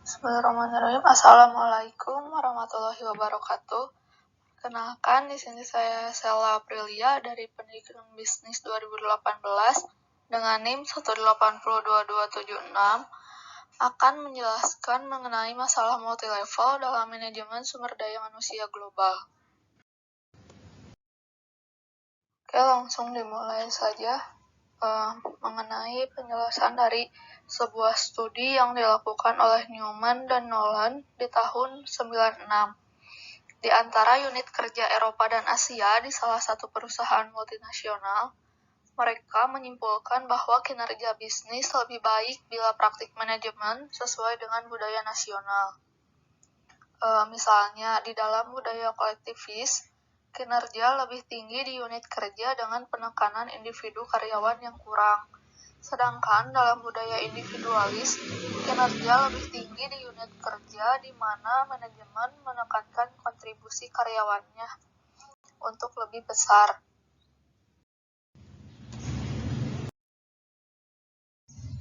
Bismillahirrahmanirrahim. Assalamualaikum warahmatullahi wabarakatuh. Kenalkan, di sini saya Sela Aprilia dari Pendidikan Bisnis 2018 dengan NIM 1802276 akan menjelaskan mengenai masalah multilevel dalam manajemen sumber daya manusia global. Oke, langsung dimulai saja mengenai penjelasan dari sebuah studi yang dilakukan oleh Newman dan Nolan di tahun 96. Di antara unit kerja Eropa dan Asia di salah satu perusahaan multinasional, mereka menyimpulkan bahwa kinerja bisnis lebih baik bila praktik manajemen sesuai dengan budaya nasional. Misalnya, di dalam budaya kolektivis, kinerja lebih tinggi di unit kerja dengan penekanan individu karyawan yang kurang. Sedangkan dalam budaya individualis, kinerja lebih tinggi di unit kerja di mana manajemen menekankan kontribusi karyawannya untuk lebih besar.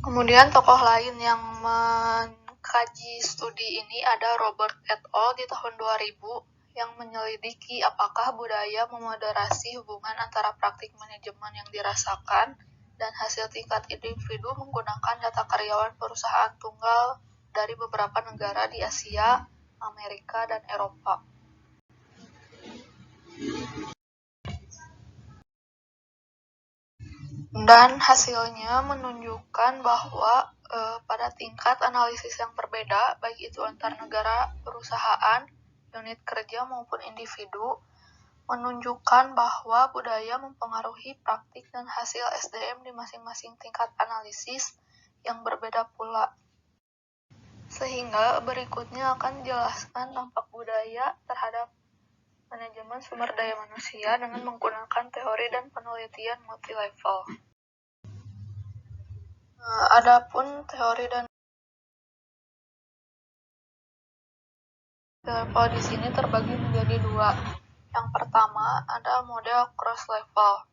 Kemudian tokoh lain yang mengkaji studi ini ada Robert et al. Di tahun 2000 yang menyelidiki apakah budaya memoderasi hubungan antara praktik manajemen yang dirasakan dan hasil tingkat individu menggunakan data karyawan perusahaan tunggal dari beberapa negara di Asia, Amerika, dan Eropa. Dan hasilnya menunjukkan bahwa pada tingkat analisis yang berbeda, baik itu antar negara, perusahaan, unit kerja maupun individu, menunjukkan bahwa budaya mempengaruhi praktik dan hasil SDM di masing-masing tingkat analisis yang berbeda pula. Sehingga berikutnya akan dijelaskan dampak budaya terhadap manajemen sumber daya manusia dengan menggunakan teori dan penelitian multilevel. Adapun teori dan level di sini terbagi menjadi dua. Yang pertama ada model cross level.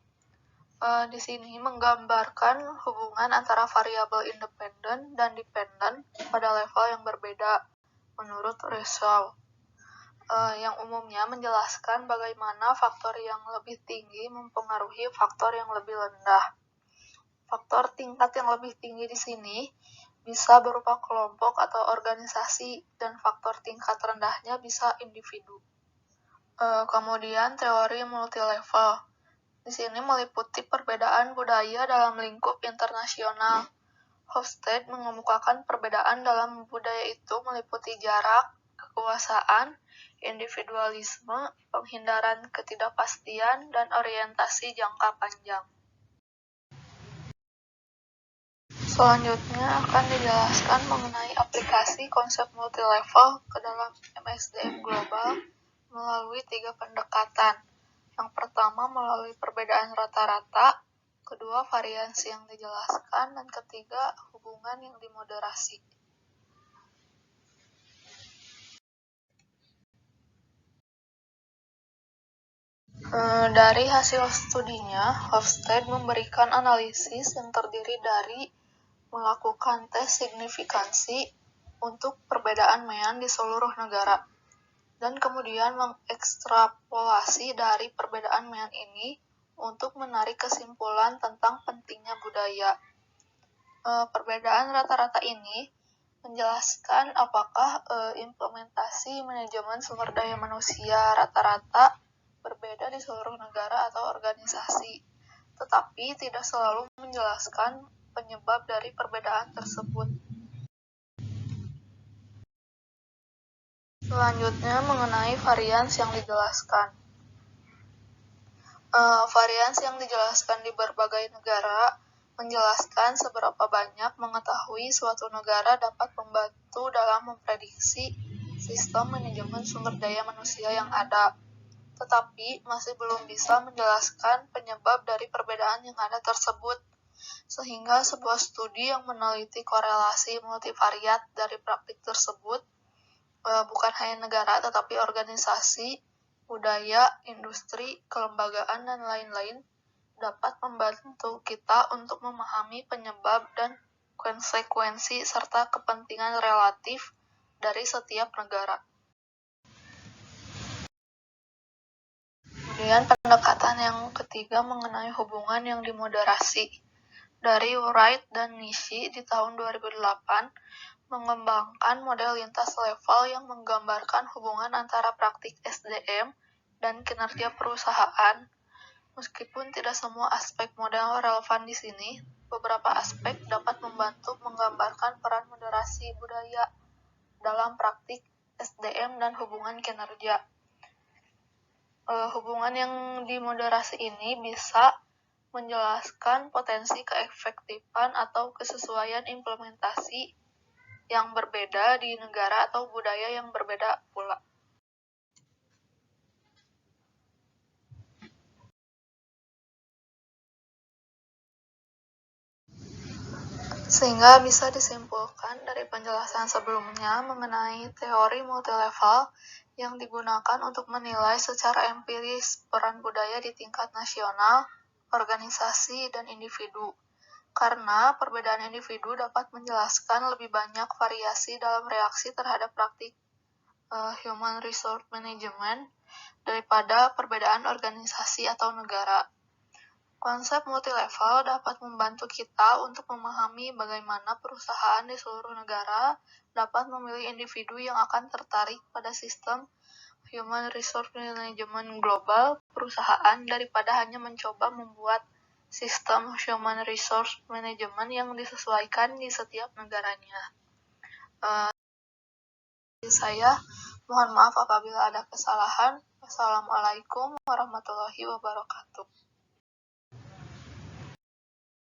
Di sini menggambarkan hubungan antara variabel independen dan dependen pada level yang berbeda menurut Russell. Yang umumnya menjelaskan bagaimana faktor yang lebih tinggi mempengaruhi faktor yang lebih rendah. Faktor tingkat yang lebih tinggi di sini bisa berupa kelompok atau organisasi, dan faktor tingkat rendahnya bisa individu. Kemudian teori multilevel. Di sini meliputi perbedaan budaya dalam lingkup internasional. Hofstede mengemukakan perbedaan dalam budaya itu meliputi jarak, kekuasaan, individualisme, penghindaran ketidakpastian, dan orientasi jangka panjang. Selanjutnya akan dijelaskan mengenai aplikasi konsep multilevel ke dalam MSDM global melalui 3 pendekatan. Yang pertama melalui perbedaan rata-rata, kedua variansi yang dijelaskan, dan ketiga hubungan yang dimoderasi. Dari hasil studinya, Hofstede memberikan analisis yang terdiri dari melakukan tes signifikansi untuk perbedaan mean di seluruh negara, dan kemudian mengekstrapolasi dari perbedaan mean ini untuk menarik kesimpulan tentang pentingnya budaya. Perbedaan rata-rata ini menjelaskan apakah implementasi manajemen sumber daya manusia rata-rata berbeda di seluruh negara atau organisasi, tetapi tidak selalu menjelaskan penyebab dari perbedaan tersebut. Selanjutnya mengenai varians yang dijelaskan. Varians yang dijelaskan di berbagai negara menjelaskan seberapa banyak mengetahui suatu negara dapat membantu dalam memprediksi sistem manajemen sumber daya manusia yang ada, tetapi masih belum bisa menjelaskan penyebab dari perbedaan yang ada tersebut, sehingga sebuah studi yang meneliti korelasi multivariat dari praktik tersebut, bukan hanya negara tetapi organisasi, budaya, industri, kelembagaan, dan lain-lain, dapat membantu kita untuk memahami penyebab dan konsekuensi serta kepentingan relatif dari setiap negara. Kemudian pendekatan yang ketiga mengenai hubungan yang dimoderasi. Dari Wright dan Nishi di tahun 2008 mengembangkan model lintas level yang menggambarkan hubungan antara praktik SDM dan kinerja perusahaan. Meskipun tidak semua aspek model relevan di sini, beberapa aspek dapat membantu menggambarkan peran moderasi budaya dalam praktik SDM dan hubungan kinerja. Hubungan yang dimoderasi ini bisa menjelaskan potensi keefektifan atau kesesuaian implementasi yang berbeda di negara atau budaya yang berbeda pula. Sehingga bisa disimpulkan dari penjelasan sebelumnya mengenai teori multilevel yang digunakan untuk menilai secara empiris peran budaya di tingkat nasional, organisasi, dan individu. Karena perbedaan individu dapat menjelaskan lebih banyak variasi dalam reaksi terhadap praktik human resource management daripada perbedaan organisasi atau negara. Konsep multilevel dapat membantu kita untuk memahami bagaimana perusahaan di seluruh negara dapat memilih individu yang akan tertarik pada sistem human resource management global perusahaan daripada hanya mencoba membuat sistem human resource management yang disesuaikan di setiap negaranya. Saya mohon maaf apabila ada kesalahan. Wassalamualaikum warahmatullahi wabarakatuh.